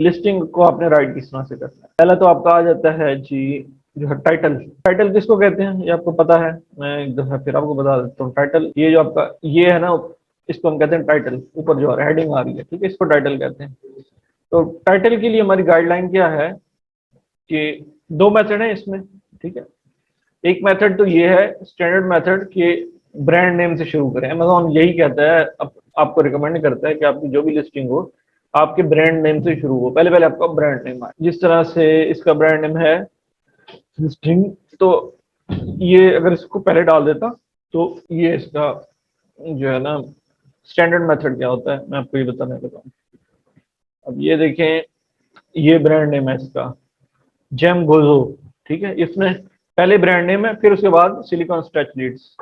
Listing को आपने right किस तरह से करना है। पहला तो आपका आ जाता है जी जो है टाइटल। टाइटल किसको कहते हैं ये आपको पता है, मैं एक दफा फिर आपको बता देता हूँ। टाइटल ये जो आपका ये है ना, इसको हम कहते हैं टाइटल। ऊपर जो हेडिंग आ रही है, ठीक है, इसको टाइटल कहते हैं। तो टाइटल के लिए हमारी गाइडलाइन क्या है कि दो मेथड है इसमें, ठीक है। एक मेथड तो ये है स्टैंडर्ड मेथड कि ब्रांड नेम से शुरू करें। अमेजोन यही कहता है, आपको रिकमेंड करता है कि आपकी जो भी लिस्टिंग हो आपके ब्रांड नेम से शुरू हो, पहले पहले आपका ब्रांड नेम आए। जिस तरह से इसका ब्रांड नेम है लिस्टिंग, तो ये अगर इसको पहले डाल देता तो ये इसका जो है ना स्टैंडर्ड मेथड क्या होता है मैं आपको ये बताने लगा हूँ। अब ये देखें, ये ब्रांड नेम है इसका जेम गोजो, ठीक है। इसमें पहले ब्रांड नेम है, फिर उसके बाद सिलिकॉन स्ट्रेच लीड्स।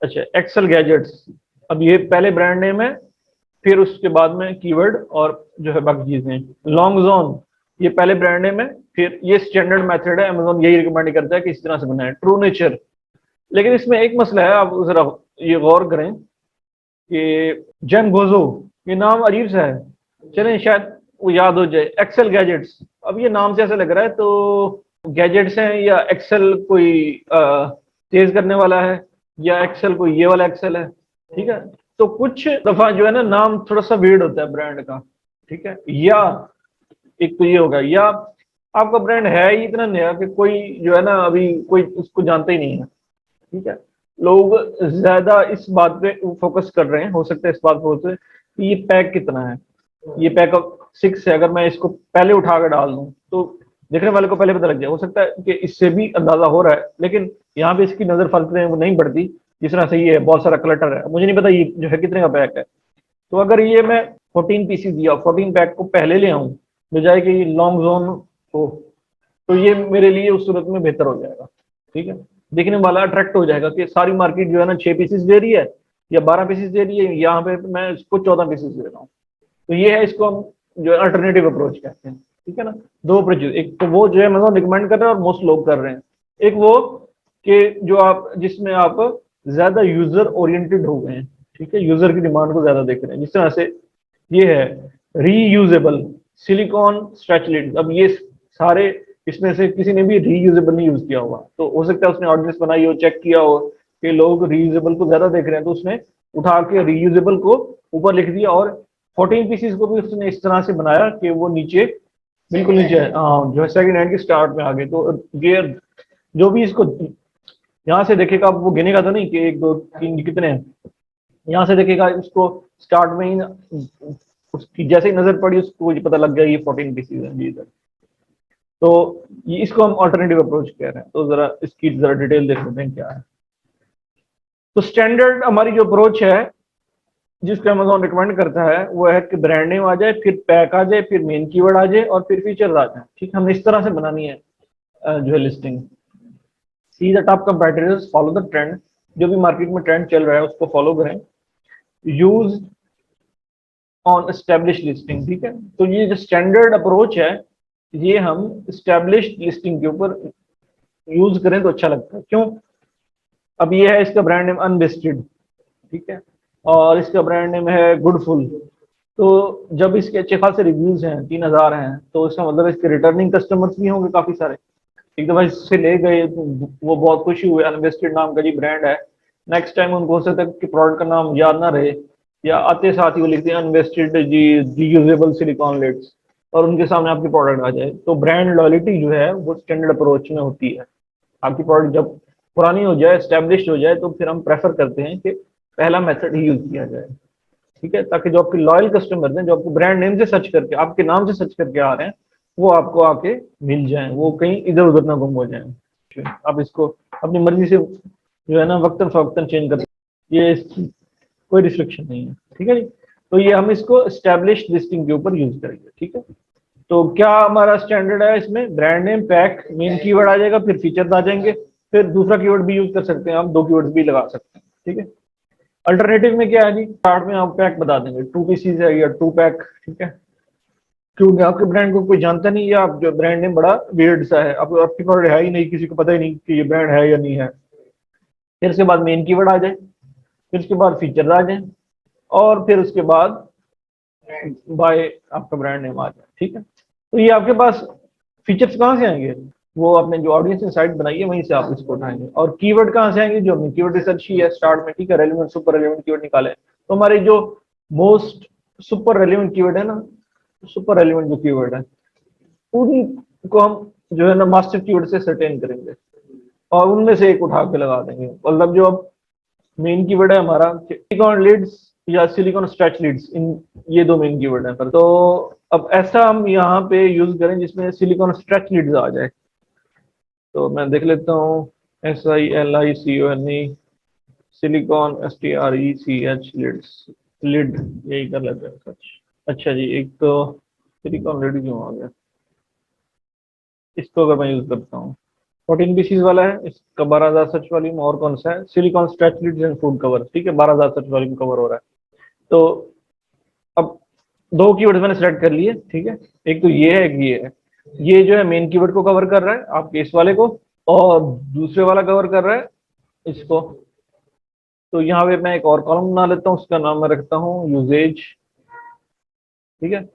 अच्छा, एक्सेल गैजेट्स, अब ये पहले ब्रांड नेम है, फिर उसके बाद में कीवर्ड और जो है बाकी चीजें। लॉन्ग जोन, ये पहले ब्रांड नेम है, फिर ये स्टैंडर्ड मेथड है, अमेजोन यही रिकमेंड करता है कि इस तरह से बनाए। ट्रू नेचर, लेकिन इसमें एक मसला है, आप जरा ये गौर करें कि जेम गोजो ये नाम अजीब सा है, चलें शायद वो याद हो जाए। एक्सेल गैजेट्स, अब ये नाम से ऐसा लग रहा है तो गैजेट्स हैं या एक्सेल कोई तेज करने वाला है, या एक्सेल कोई ये वाला एक्सेल है, ठीक है। तो कुछ दफा जो है ना नाम थोड़ा सा वियर्ड होता है ब्रांड का, ठीक है। या एक तो ये होगा, या आपका ब्रांड है ही इतना नया कि कोई जो है ना अभी कोई उसको जानता ही नहीं है, ठीक है। लोग ज्यादा इस बात पे फोकस कर रहे हैं, हो सकता है इस बात पे होते कि ये पैक कितना है। ये पैक ऑफ 6 है, अगर मैं इसको पहले उठा कर डाल दूं तो देखने वाले को पहले पता लग जाए। हो सकता है कि इससे भी अंदाजा हो रहा है, लेकिन यहाँ पे इसकी नजर फर्क नहीं पड़ती। जिस तरह से ये है, बहुत सारा क्लटर है, मुझे नहीं पता ये जो है कितने का पैक है। तो अगर ये मैं 14 पीसीस दिया, 14 पैक को पहले ले आऊं बजाय कि ये लॉन्ग जोन हो, तो ये मेरे लिए उस सूरत में बेहतर हो जाएगा, ठीक है। देखने वाला अट्रैक्ट हो जाएगा कि सारी मार्केट जो है ना 6 पीसेस दे रही है या 12 पीसेस दे रही है, यहाँ पे मैं इसको 14 पीसेस दे रहा हूँ। तो ये है, इसको हम जो है अल्टरनेटिव अप्रोच कहते हैं, ठीक है ना। दो अप्रोच, एक तो वो जो है मतलब रिकमेंड कर रहे हैं और मोस्ट लोग कर रहे हैं। एक वो कि जो आप जिसमें आप ज्यादा यूजर ओरिएंटेड हो गए हैं, ठीक है, यूजर की डिमांड को ज्यादा देख रहे हैं। जिस तरह से ये है रीयूजेबल सिलिकॉन स्ट्रेच लिड्स। अब ये सारे इसमें से किसी ने भी रीयूजेबल नहीं यूज किया होगा, तो हो सकता है उसने ऑडियंस बनाई हो, चेक किया हो कि लोग रीयूजेबल को ज्यादा देख रहे हैं, तो उसने उठा के रीयूजेबल को ऊपर लिख दिया। और 14 पीसीस को भी उसने इस तरह से बनाया कि वो नीचे बिल्कुल नीचे जो है सेकंड हैंड की स्टार्ट में आ गए। तो गियर जो भी इसको यहाँ से देखेगा, वो गिनेगा तो नहीं कि एक दो तीन कितने हैं, यहाँ से देखेगा इसको स्टार्ट में ही उसकी जैसे ही नजर पड़ी उसको पता लग गया ये 14 पीसीज है जी सर। तो ये इसको हम ऑल्टरनेटिव अप्रोच कह रहे हैं। तो जरा इसकी जरा डिटेल देख लेते हैं क्या है। तो स्टैंडर्ड हमारी जो अप्रोच है जिसको अमेजोन रिकमेंड करता है वो है कि ब्रांड नेम आ जाए, फिर पैक आ जाए, फिर मेन कीवर्ड आ जाए और फिर फीचर्स आ जाए, ठीक है। हमने इस तरह से बनानी है जो है listing. See the top competitors, follow the trend, जो भी मार्केट में ट्रेंड चल रहा है उसको फॉलो करें। यूज ऑन एस्टेब्लिश लिस्टिंग, ठीक है। तो ये जो स्टैंडर्ड अप्रोच है ये हम एस्टेब्लिश लिस्टिंग के ऊपर यूज करें तो अच्छा लगता है। क्यों? अब ये है इसका ब्रांड नेम अनलिस्टेड, ठीक है, और इसका ब्रांड नेम है गुडफुल। तो जब इसके अच्छे खासे रिव्यूज हैं, 3000 हैं, तो इसका मतलब इसके रिटर्निंग कस्टमर्स भी होंगे काफी सारे। एक दफा इससे ले गए तो वो बहुत खुशी हुए, अनवेस्टेड नाम का जी ब्रांड है। नेक्स्ट टाइम उनको हो सकता है कि प्रोडक्ट का नाम याद ना रहे, या आते साथ ही वो लिखते हैं अनवेस्टेड जी रीयूजेबल सिलिकॉन लिड्स, और उनके सामने आपकी प्रोडक्ट आ जाए। तो ब्रांड लॉयल्टी जो है वो स्टैंडर्ड अप्रोच में होती है। आपकी प्रोडक्ट जब पुरानी हो जाए, स्टैब्लिश हो जाए, तो फिर हम प्रेफर करते हैं कि पहला मेथड ही यूज किया जाए, ठीक है, ताकि जो आपके लॉयल कस्टमर हैं, जो आपको ब्रांड नेम से सर्च करके आपके नाम से सर्च करके आ रहे हैं, वो आपको आके मिल जाएं, वो कहीं इधर उधर ना गुम हो जाएं। आप इसको अपनी मर्जी से जो है ना वक्तन फवक्तन चेंज कर, ये कोई रिस्ट्रिक्शन नहीं है, ठीक है जी। तो ये हम इसको एस्टेब्लिश लिस्टिंग के ऊपर यूज करेंगे, ठीक है। तो क्या हमारा स्टैंडर्ड है इसमें? Brand name, pack, main keyword आ जाएगा, फिर फीचर्स आ जाएंगे, फिर दूसरा कीवर्ड भी यूज कर सकते हैं, हम दो कीवर्ड्स भी लगा सकते हैं, ठीक है। अल्टरनेटिव में क्या है जी, स्टार्ट में आप पैक बता देंगे, 2 पीसीज है या 2 पैक, ठीक है। क्योंकि आपके ब्रांड को कोई जानता नहीं, या आप जो ब्रांड नेम बड़ा वियर्ड सा है, आपकी प्रोडक्ट है ही नहीं, किसी को पता ही नहीं कि ये ब्रांड है या नहीं है। फिर उसके बाद मेन कीवर्ड आ जाए, फिर उसके बाद फीचर आ जाए, और फिर उसके बाद बाय आपका ब्रांड नेम आ जाए, ठीक है। तो ये आपके पास फीचर्स कहाँ से आएंगे, वो आपने जो ऑडियंस इनसाइट बनाई है वहीं से आप इसको उठाएंगे। और कीवर्ड कहाँ से आएंगे, जो हमने कीवर्ड रिसर्च की है स्टार्ट में, ठीक है, रेलिवेंट सुपर रेलिवेंट कीवर्ड निकाले, तो हमारे जो मोस्ट सुपर रेलिवेंट कीवर्ड है ना, सुपर रेलिवेंट जो कीवर्ड है उनको हम जो है ना मास्टर कीवर्ड से सर्टेन करेंगे और उनमें से एक उठा के लगा देंगे। मतलब जो अब मेन कीवर्ड है हमारा सिलिकॉन लीड्स या सिलिकॉन स्ट्रेच लीड्स, इन ये दो मेन कीवर्ड हैं पर। तो अब ऐसा हम यहाँ पे यूज करें जिसमें सिलिकॉन स्ट्रेच लीड्स आ जाए। तो मैं देख लेता हूँ, SILICONE silicone STRECH lids, lid यही कर लेते हैं सच। अच्छा जी, एक तो सिलिकॉन लिड क्यों आ गया, इसको अगर मैं यूज करता हूँ 14 पीसीज वाला है, इसका 12,000 सर्च वॉल्यूम। और कौन सा है, silicon stretch Leeds and food cover, ठीक है, 12,000 सर्च वॉल्यूम कवर हो रहा है। तो अब दो कीवर्ड्स मैंने सेलेक्ट कर लिए, ठीक है, एक तो ये है एक ये है। ये जो है मेन कीवर्ड को कवर कर रहा है आपके इस वाले को, और दूसरे वाला कवर कर रहा है इसको। तो यहाँ पे मैं एक और कॉलम बना लेता हूँ, उसका नाम मैं रखता हूँ यूजेज, ठीक है।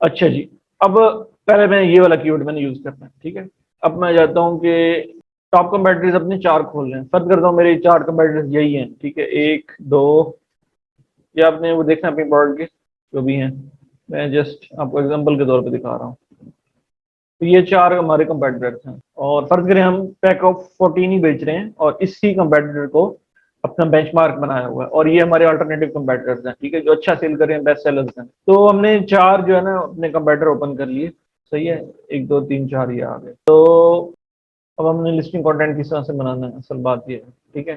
अच्छा जी, अब पहले मैं ये वाला कीवर्ड मैंने यूज करना है, ठीक है। अब मैं जाता हूँ कि टॉप कंपैटिटर्स अपने 4 खोल रहे हैं, फर्ज करता हूँ मेरे 4 कंपैटिटर्स यही हैं, ठीक है, 1 2, ये आपने वो देखना अपनी प्रोडक्ट के जो भी हैं, मैं जस्ट आपको एग्जांपल के तौर पे दिखा रहा हूँ। तो ये 4 हमारे कंपैटिटर्स हैं और फर्ज करें हम पैक ऑफ 14 ही बेच रहे हैं और इसी कंपैटिटर को अपना बेंचमार्क बनाया हुआ है और ये हमारे अल्टरनेटिव कंपैटिटर्स हैं, ठीक है, जो अच्छा सेल कर रहे हैं, बेस्ट सेलर्स हैं। तो हमने 4 जो है ना अपने कंपैटिटर ओपन कर लिए, सही है, 1 2 3 4 ये आ गए। तो अब हमने लिस्टिंग कंटेंट किस तरह से बनाना है, असल बात ये है, ठीक है।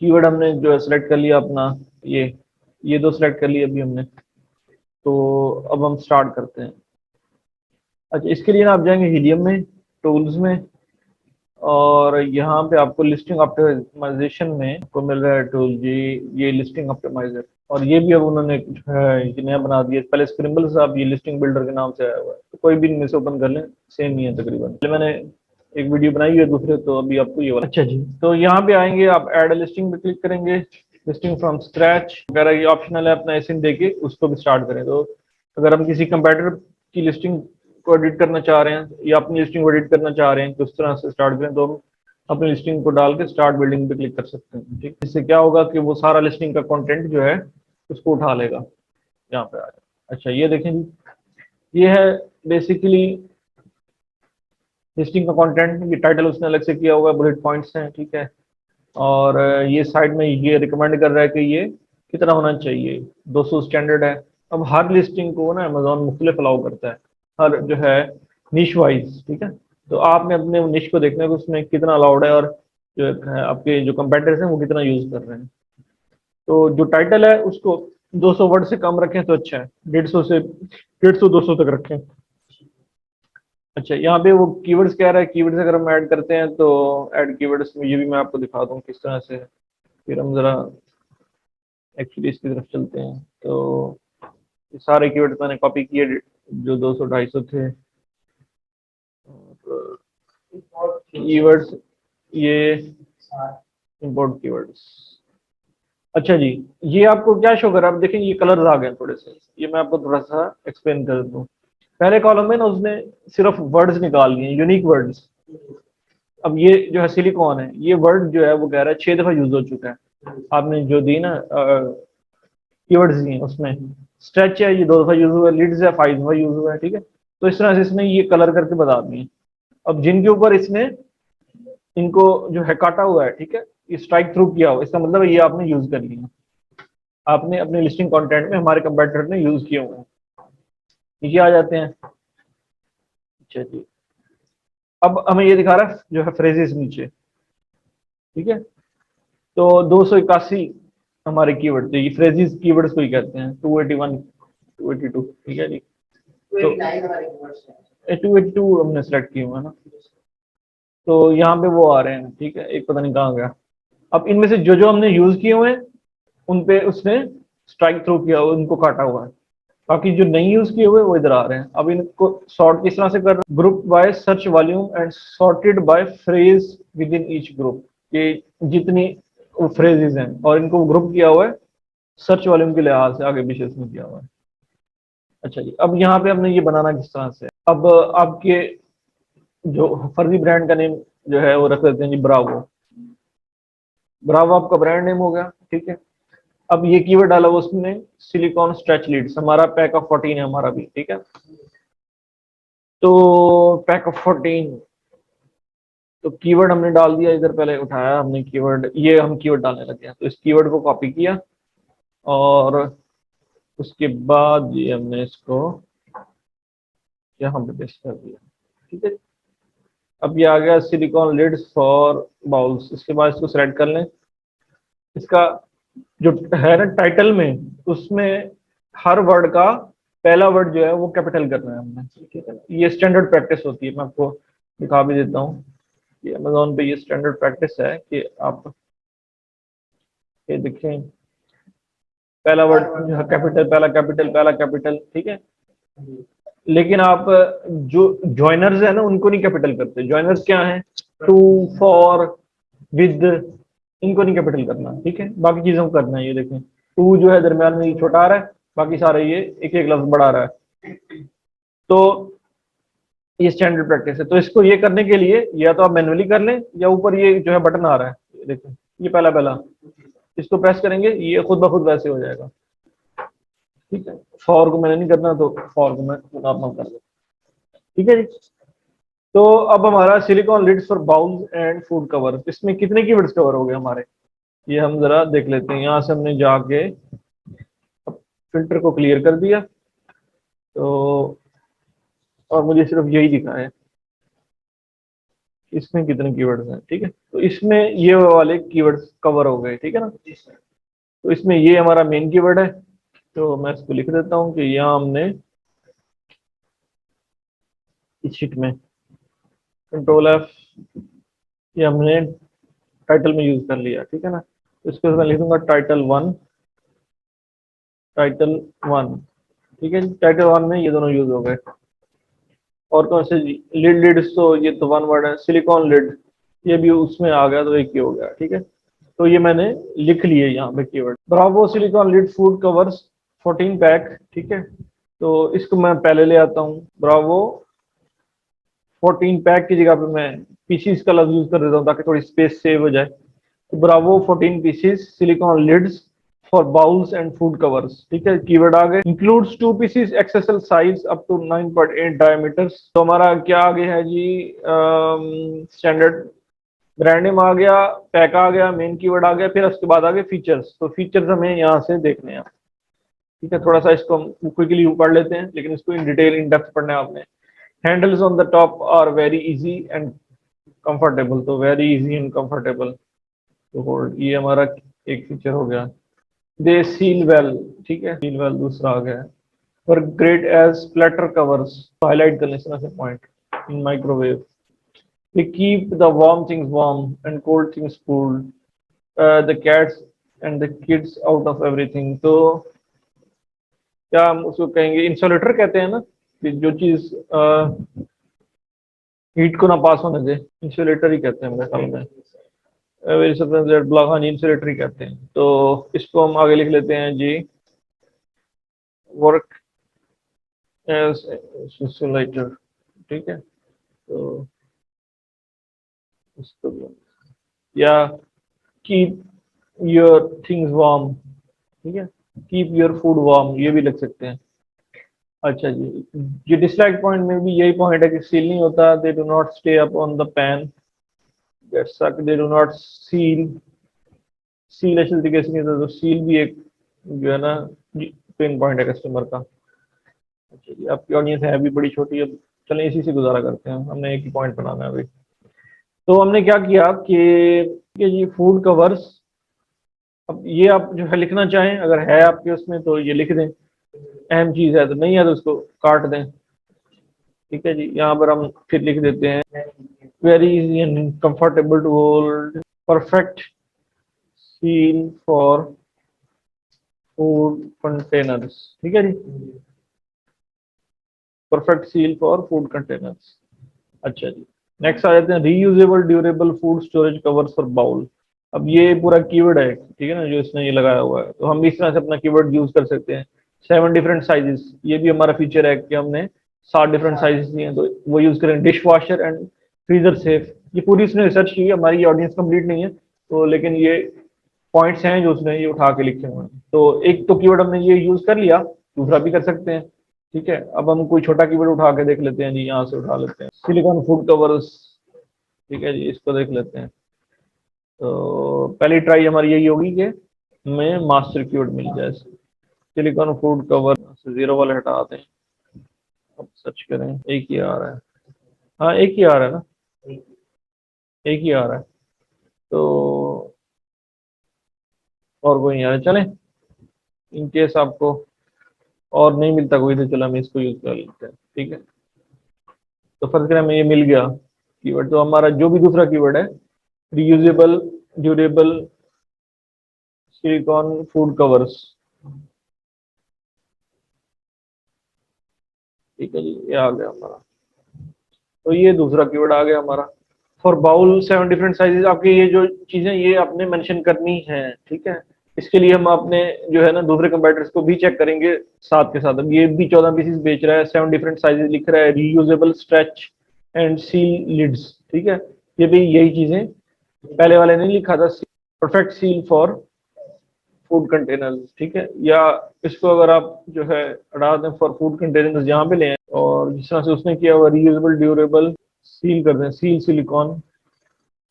कीवर्ड हमने जो है सिलेक्ट कर लिया अपना, ये दो सिलेक्ट कर लिए अभी हमने। तो अब हम स्टार्ट करते हैं। अच्छा, इसके लिए ना आप जाएंगे हीलियम में, टूल्स में, और यहाँ पे आपको लिस्टिंग ऑप्टिमाइजेशन में आपको मिल रहा है टूल जी, ये लिस्टिंग ऑप्टिमाइजर। और ये भी अब उन्होंने कुछ है ये नया बना दिया, पहले स्क्रिम्बल से आप ये लिस्टिंग बिल्डर के नाम से आया हुआ है, तो कोई भी इनमें से ओपन कर लें, सेम ही है तकरीबन। पहले मैंने एक वीडियो बनाई है दूसरे, तो अभी आपको ये वाला। अच्छा जी, तो यहाँ पे आएंगे आप ऐड लिस्टिंग पे क्लिक करेंगे, लिस्टिंग फ्रॉम स्क्रैच वगैरह ये ऑप्शनल है, अपना एसिन देके उसको भी स्टार्ट करें। तो अगर हम किसी कंपेटिटर की लिस्टिंग को एडिट करना चाह रहे हैं या अपनी लिस्टिंग को एडिट करना चाह रहे हैं, किस तरह से स्टार्ट करें, तो हम अपनी लिस्टिंग को डाल के स्टार्ट बिल्डिंग पे क्लिक कर सकते हैं, ठीक। इससे क्या होगा कि वो सारा लिस्टिंग का कंटेंट जो है उसको उठा लेगा, यहाँ पे आ जाए। अच्छा, ये देखें जी, ये है बेसिकली लिस्टिंग का कंटेंट, ये टाइटल उसने अलग से किया हुआ है, बुलेट पॉइंट्स हैं, ठीक है। और ये साइड में ये रिकमेंड कर रहा है कि ये कितना होना चाहिए, 200 स्टैंडर्ड है। अब हर लिस्टिंग को ना अमेजोन मुख्तलिफ अलाउ करता है, हर जो है निश वाइज, ठीक है। तो आपने अपने निश को देखना है कि उसमें कितना अलाउड है और जो है आपके जो कंपेटिटर्स हैं वो कितना यूज कर रहे हैं। तो जो टाइटल है उसको 200 वर्ड से कम रखें तो अच्छा है, 150 से 150 200 तक रखें। अच्छा, यहाँ पे वो कीवर्ड्स कह रहा है, कीवर्ड्स अगर हम ऐड करते हैं तो ऐड कीवर्ड्स में ये भी मैं आपको दिखा दूँ किस तरह से। फिर हम जरा एक्चुअली इसकी तरफ चलते हैं। तो ये सारे कीवर्ड्स मैंने कॉपी किए जो 200 250 थे। कीवर्ड्स ये इंपोर्ट कीवर्ड्स। अच्छा जी, ये आपको क्या शो कर रहा है, आप देखेंगे ये कलर्स आ गए थोड़े से, ये मैं आपको थोड़ा सा एक्सप्लेन कर दूं। पहले कॉलम में ना उसने सिर्फ वर्ड्स निकाल लिए, यूनिक वर्ड्स। अब ये जो है सिलिकॉन है, ये वर्ड जो है वो कह रहा है 6 दफा यूज हो चुका है, आपने जो दी ना कीवर्ड्स दिए उसमें। स्ट्रेच है ये 2 दफा यूज हुआ है, लिड्स है 5 दफा यूज हुआ है, ठीक है। तो इस तरह से इसने ये कलर करके बता दिए। अब जिनके ऊपर इसने इनको जो है काटा हुआ है, ठीक है, ये स्ट्राइक थ्रू किया हुआ, इसका मतलब है ये आपने यूज कर लिया, आपने अपने लिस्टिंग कंटेंट में हमारे कंपेटिटर ने यूज किए हुए हैं। नीचे आ जाते हैं। अच्छा जी, अब हमें ये दिखा रहा है जो है फ्रेजेस नीचे, ठीक है। तो 281 हमारे कीवर्ड थे, ये फ्रेजेस कीवर्ड्स को ही कहते हैं, 281 282, ठीक है जी। तो 282 हमने सेलेक्ट किए हुए हैं ना, तो यहाँ पे वो आ रहे हैं, ठीक है, एक पता नहीं कहाँ गया। अब इनमें से जो जो हमने यूज किए हुए हैं उन पे उसने स्ट्राइक थ्रू किया हुआ, उनको काटा हुआ है। बाकी जो नहीं यूज किए हुए वो इधर आ रहे हैं। अब इनको सॉर्ट किस तरह से कर रहे हैं, group by search volume and sorted by phrase within each group. ये जितनी फ्रेजेस हैं और इनको ग्रुप किया हुआ है सर्च वॉल्यूम के लिहाज से, आगे पीछे इसमें किया हुआ है। अच्छा जी, अब यहाँ पे हमने ये बनाना किस तरह से, अब आपके जो फर्जी ब्रांड का नेम जो है वो रख देते हैं जी ब्रावो। ब्रावो आपका ब्रांड नेम हो गया, ठीक है। अब ये कीवर्ड डाला हुआ उसने सिलिकॉन स्ट्रेच लीड्स, हमारा पैक ऑफ 14 है हमारा भी, ठीक है। तो पैक ऑफ 14, तो कीवर्ड हमने डाल दिया इधर, पहले उठाया हमने कीवर्ड, ये हम कीवर्ड डालने लगे हैं, तो इस कीवर्ड को कॉपी किया और उसके बाद ये हमने इसको यहाँ पे पेस्ट कर दिया, ठीक है। अब ये आ गया सिलिकॉन लिड्स फॉर बाउल्स, इसके बाद इसको सेलेक्ट कर लें। इसका जो है ना टाइटल में, उसमें हर वर्ड का पहला वर्ड जो है वो कैपिटल करना है हमने, ठीक है। ये स्टैंडर्ड प्रैक्टिस होती है, मैं आपको दिखा भी देता हूँ। ये अमेजोन पे ये स्टैंडर्ड प्रैक्टिस है कि आप ये देखें, पहला वर्ड जो है कैपिटल, पहला कैपिटल, पहला कैपिटल, ठीक है। लेकिन आप जो ज्वाइनर्स है ना उनको नहीं कैपिटल करते। ज्वाइनर्स क्या है, टू, फॉर, विद, इनको नहीं कैपिटल करना, ठीक है। बाकी चीजों को करना है। ये देखें, टू जो है दरम्यान में ये छोटा आ रहा है, बाकी सारे ये एक एक लफ्ज बढ़ा रहा है। तो ये स्टैंडर्ड प्रैक्टिस है। तो इसको ये करने के लिए या तो आप मैनुअली कर लें, या ऊपर ये जो है बटन आ रहा है, ये देखें, ये पहला पहला, इसको प्रेस करेंगे ये खुद ब खुद वैसे हो जाएगा, ठीक है। फॉर को मैंने नहीं करना, तो फॉर को मैं नॉर्मल कर दूँ, ठीक है जी। तो अब हमारा silicone lids for bowls and food cover, इसमें कितने कीवर्ड्स कवर हो गए हमारे, ये हम जरा देख लेते हैं। यहाँ से हमने जाके फिल्टर को क्लियर कर दिया, तो और मुझे सिर्फ यही दिखा है इसमें कितने कीवर्ड्स हैं, ठीक है। तो इसमें ये वाले कीवर्ड्स कवर हो गए, ठीक है ना। तो इसमें ये हमारा मेन कीवर्ड है, तो मैं इसको लिख देता हूँ कि यहाँ हमने इस शीट में कंट्रोल एफ, ये हमने टाइटल में यूज कर लिया, ठीक है ना। तो इसको मैं लिख दूंगा टाइटल वन, टाइटल वन, ठीक है। टाइटल वन में ये दोनों यूज हो गए। और कौन से, लिड, लिड्स तो ये तो वन वर्ड है। सिलिकॉन लिड ये भी उसमें आ गया, तो एक ही हो गया, ठीक है। तो ये मैंने लिख लिए यहाँ पे keyword. Bravo silicone lid food covers 14 pack, ठीक है। तो इसको मैं पहले ले आता हूँ, ब्रावो 14 पैक की जगह पे मैं पीसीस का लफ्ज यूज कर देता हूँ ताकि थोड़ी स्पेस सेव हो जाए। तो Bravo 14 pieces silicone lids for bowls and food covers, ठीक है। कीवर्ड आ गए, includes 2 pieces XSL size up to 9.8 diameters. तो हमारा क्या आ गया है जी, स्टैंडर्ड ब्रांड नेम आ गया, पैक आ गया, मेन कीवर्ड आ गया, फिर उसके बाद आ गए फीचर्स। तो फीचर्स हमें यहाँ से देखने हैं, ठीक है। थोड़ा सा इसको हम क्विकली पढ़ लेते हैं, लेकिन इसको इन डिटेल इन डेप्थ पढ़ना है आपने। Handles on the top are very easy and comfortable, तो वेरी इजी एंड कंफर्टेबल तो होल्ड, ये हमारा एक फीचर हो गया। दे सील वेल, ठीक है, सील वेल दूसरा आ गया। पर great as splatter covers, highlight करने से point in microwave. They keep the warm things warm and cold things cool. The cats and the kids out of everything. तो क्या हम उसको कहेंगे, इंसुलेटर कहते हैं ना, कि जो चीज हीट को ना पास होने दे, इंसुलेटर ही कहते हैं मेरे ख्याल में। वेरी सब्सटेंस ब्लॉक, हाँ जी इंसुलेटर ही कहते हैं। तो इसको हम आगे लिख लेते हैं जी, वर्क एज इंसुलेटर, ठीक है। तो इसको भी या कीप योर थिंग्स वार्म, ठीक है, कीप योर फूड वार्म ये भी लिख सकते हैं। अच्छा जी, जो डिसलाइक पॉइंट में भी यही पॉइंट है कि सील नहीं होता, they do not stay up on the pan, get stuck, they do not seal, seal ऐसे तरीके से नहीं होता, तो सील भी एक जो है ना पेन पॉइंट है कस्टमर का। अच्छा जी, आपकी ऑडियंस है भी बड़ी छोटी है, चलें इसी से गुजारा करते हैं, हमने एक ही पॉइंट बनाना है अभी। तो हमने क्या किया कि ये फूड कवर्स, अब ये आप जो है लिखना चाहें, अगर है आपके उसमें तो ये लिख दें, अहम चीज है, तो नहीं है तो उसको काट दें, ठीक है जी। यहाँ पर हम फिर लिख देते हैं, very easy and comfortable to hold, perfect seal for food containers, ठीक है जी, perfect seal for food containers. अच्छा जी, नेक्स्ट आ जाते हैं, reusable durable food storage covers for bowl. अब ये पूरा कीवर्ड है, ठीक है ना, जो इसने ये लगाया हुआ है, तो हम इस तरह से अपना कीवर्ड यूज कर सकते हैं 7 डिफरेंट साइजेस, ये भी हमारा फीचर है कि हमने 7 डिफरेंट साइजेस दिए हैं, तो वो यूज करें। Dish washer and freezer safe, ये पूरी उसने रिसर्च की है, हमारी ऑडियंस कंप्लीट नहीं है तो, लेकिन ये पॉइंट्स हैं जो उसने ये उठा के लिखे हुए हैं। तो एक तो कीवर्ड हमने ये यूज कर लिया, दूसरा भी कर सकते हैं। ठीक है, अब हम कोई छोटा कीवर्ड उठा के देख लेते हैं जी, यहाँ से उठा लेते हैं सिलिकॉन फूड कवर्स। ठीक है जी, इसको देख लेते हैं। तो पहली ट्राई हमारी यही होगी कि हमें मास्टर कीवर्ड मिल जाए। सिलिकॉन फूड कवर से जीरो वाले हटा दें, अब सर्च करें, एक ही आ रहा है। हाँ एक ही आ रहा है ना, एक ही आ रहा है, तो और कोई नहीं आ रहा है। चलें, इन केस आपको और नहीं मिलता कोई तो चलो हम इसको यूज कर लेते हैं। ठीक है, तो फर्ज करें हमें ये मिल गया कीवर्ड, तो हमारा जो भी दूसरा कीवर्ड है, reusable durable silicon food covers. ठीक है जी, ये आ गया हमारा, तो ये दूसरा कीवर्ड आ गया हमारा। फॉर बाउल 7 डिफरेंट साइजेस, आपकी ये जो चीजें ये आपने मेंशन करनी है। ठीक है, इसके लिए हम अपने जो है ना दूसरे कंपेटिटर्स को भी चेक करेंगे साथ के साथ। अब ये भी 14 पीसेस बेच रहा है, 7 डिफरेंट साइजेस लिख रहा है, reusable stretch and seal lids. ठीक है, ये भी यही चीजें पहले वाले ने लिखा था, perfect seal for food containers. ठीक है, या इसको अगर आप जो है हटा दें, फॉर फूड कंटेनर्स यहाँ पे ले आए, और जिस तरह से उसने किया हुआ रीयूजेबल ड्यूरेबल सील कर दें, सील सिलिकॉन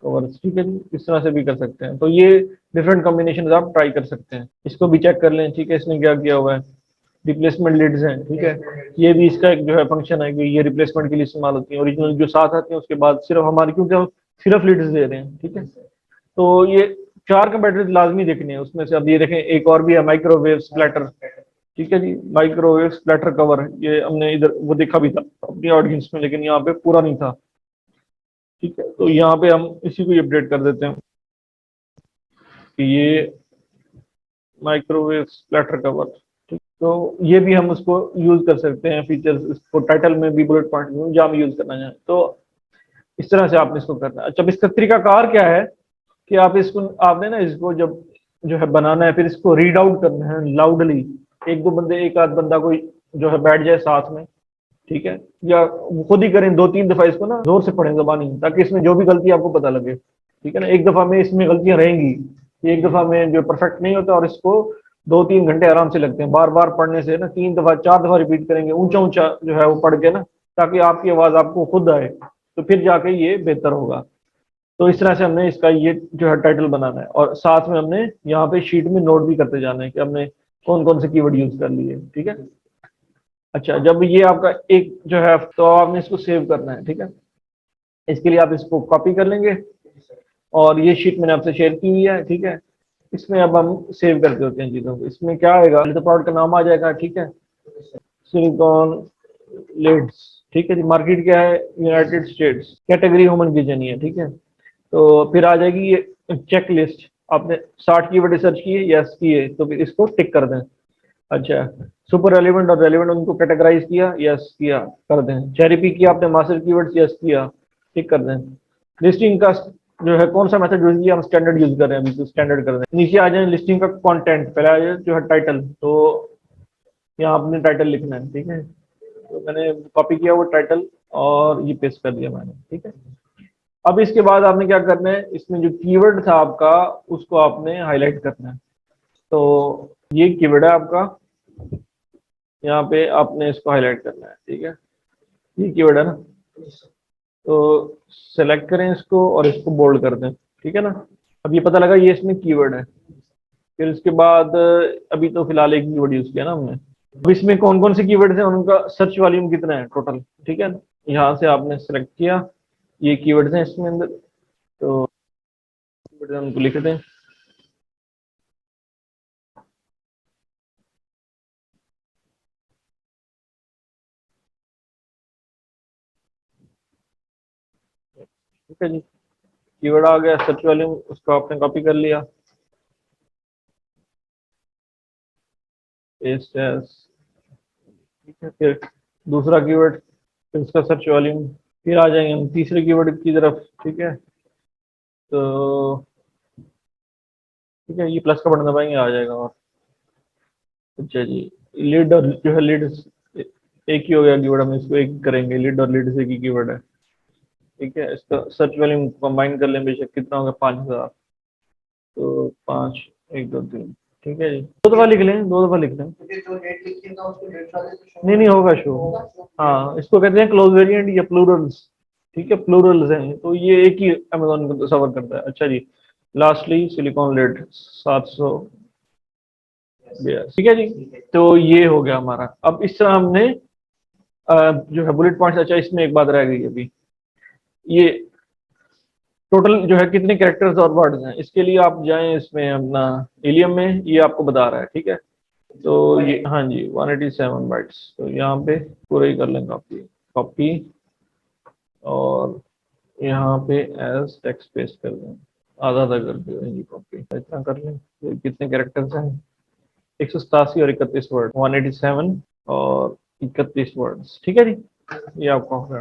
कवर्स। ठीक है जी, इस तरह से भी कर सकते हैं। तो ये डिफरेंट कॉम्बिनेशन आप ट्राई कर सकते हैं, इसको भी चेक कर लें। ठीक है, इसने क्या किया हुआ है, रिप्लेसमेंट लिड्स हैं। ठीक है, ये भी इसका एक जो है फंक्शन है कि ये रिप्लेसमेंट के लिए इस्तेमाल होती है, ओरिजिनल जो साथ आती है उसके बाद सिर्फ हमारी, क्योंकि हम सिर्फ लिड्स दे रहे हैं। ठीक है, तो ये 4 कंपेटिटर्स लाजमी देखने हैं उसमें से। अब ये देखें, एक और भी है माइक्रोवेव स्प्लैटर। ठीक है जी, माइक्रोवेव स्प्लैटर कवर, ये हमने इधर वो देखा भी था अपनी ऑडियंस में, लेकिन यहाँ पे पूरा नहीं था। ठीक है, तो यहाँ पे हम इसी को अपडेट कर देते हैं कि ये माइक्रोवेव स्प्लैटर कवर। ठीक, तो ये भी हम उसको यूज कर सकते हैं फीचर्स, इसको टाइटल में भी बुलेट पॉइंट में जहाँ हम यूज करना चाहें। तो इस तरह से आपने इसको करना है। अच्छा, अब इसका तरीकाकार क्या है कि आप इसको, आपने ना इसको जब जो है बनाना है, फिर इसको रीड आउट करना है लाउडली। एक दो बंदे, एक आध बंदा कोई जो है बैठ जाए साथ में। ठीक है, या खुद ही करें, 2-3 दफा इसको ना जोर से पढ़ें जबानी, ताकि इसमें जो भी गलती आपको पता लगे। ठीक है ना, एक दफा में इसमें गलतियां रहेंगी, एक दफा में जो परफेक्ट नहीं होता, और इसको 2-3 घंटे आराम से लगते हैं बार बार पढ़ने से ना, 3 दफा 4 दफा रिपीट करेंगे ऊंचा ऊंचा जो है वो पढ़ के ना, ताकि आपकी आवाज आपको खुद आए, तो फिर जाके ये बेहतर होगा। तो इस तरह से हमने इसका ये जो है टाइटल बनाना है, और साथ में हमने यहाँ पे शीट में नोट भी करते जाना है कि हमने कौन कौन से कीवर्ड यूज कर लिए। ठीक है, अच्छा, जब ये आपका एक जो है, तो आपने इसको सेव करना है। ठीक है, इसके लिए आप इसको कॉपी कर लेंगे, और ये शीट मैंने आपसे शेयर की हुई है। ठीक है, इसमें अब हम सेव करते होते हैं चीज़ों को। इसमें क्या आएगा, तो प्रोडक्ट का नाम आ जाएगा। ठीक है, सिलिकॉन लिड्स। ठीक है जी, मार्केट क्या है, United States, category human kitchen ही है। ठीक है, तो फिर आ जाएगी ये चेक लिस्ट, आपने 60 कीवर्ड रिसर्च किए, यस किए, तो फिर इसको टिक कर दें। अच्छा, सुपर रेलिवेंट और रेलिवेंट उनको कैटेगराइज किया, यस किया, कर दें। चेरी पिक किया आपने मास्टर कीवर्ड्स, यस किया, टिक कर दें। लिस्टिंग का जो है कौन सा मेथड यूज किया, हम स्टैंडर्ड यूज कर रहे हैं अभी, तो स्टैंडर्ड कर दें। नीचे आ जाए लिस्टिंग का कंटेंट, पहले आ जाए जो है टाइटल, तो यहाँ आपने टाइटल लिखना है। ठीक है, तो मैंने कॉपी किया वो टाइटल, और ये पेस्ट कर दिया मैंने। ठीक है, अब इसके बाद आपने क्या करना है, इसमें जो कीवर्ड था आपका उसको आपने हाईलाइट करना है। तो ये कीवर्ड है आपका, यहाँ पे आपने इसको हाईलाइट करना है। ठीक है, ये कीवर्ड है ना, तो सेलेक्ट करें इसको और इसको बोल्ड कर दें। ठीक है ना, अब ये पता लगा ये इसमें कीवर्ड है। फिर इसके बाद अभी तो फिलहाल एक कीवर्ड यूज किया ना हमने। अब इसमें कौन कौन से कीवर्ड हैं, उनका सर्च वॉल्यूम कितना है टोटल। ठीक है, यहाँ से आपने सेलेक्ट किया, ये कीवर्ड्स हैं इसमें अंदर, तो कीवर्ड उनको लिख दें। ठीक है जी, कीवर्ड आ गया, सर्च वॉल्यूम, उसको आपने कॉपी कर लिया, पेस्ट एज। ठीक है, फिर दूसरा कीवर्ड, फिर उसका सर्च वॉल्यूम, फिर आ जाएंगे हम तीसरे कीवर्ड की तरफ। ठीक है, तो ठीक है, ये प्लस का बटन दबाएंगे, आ जाएगा। और अच्छा जी, लीड और जो है लीड एक ही हो गया कीवर्ड, हम इसको एक करेंगे, लीड और लीड से एक ही कीवर्ड है। ठीक है, इसका सर्च वैल्यू कंबाइन कर लें बेशक, कितना होगा 5000। तो 5 1 2 3। ठीक है जी, दो दफा लिख लें, दो दफा लिख लें। नहीं नहीं होगा शो। हाँ, इसको कहते हैं क्लोज वेरिएंट या प्लूरल्स। ठीक है, प्लूरल्स हैं तो ये एक ही अमेजोन को सफर करता है। अच्छा जी, लास्टली सिलिकॉन लेड 700। ठीक है जी, तो ये हो गया हमारा। अब इस तरह हमने जो है बुलेट पॉइंट्स। अच्छा, इसमें एक बात रह गई अभी, ये टोटल जो है कितने कैरेक्टर्स और वर्ड्स हैं, इसके लिए आप जाएं इसमें अपना इलियम में, ये आपको बता रहा है। ठीक है, तो ये हाँ जी 187 बाइट्स, तो यहाँ पे पूरा ही कर लें कॉपी कॉपी, और यहाँ पे एज टेक्स्ट पेस्ट कर दें, आधा आधा कर दें जी कॉपी, इतना कर लें। तो कितने कैरेक्टर्स हैं, 187 और 31 वर्ड, 187 और 31 वर्ड्स। ठीक है जी, ये आपका हो गया।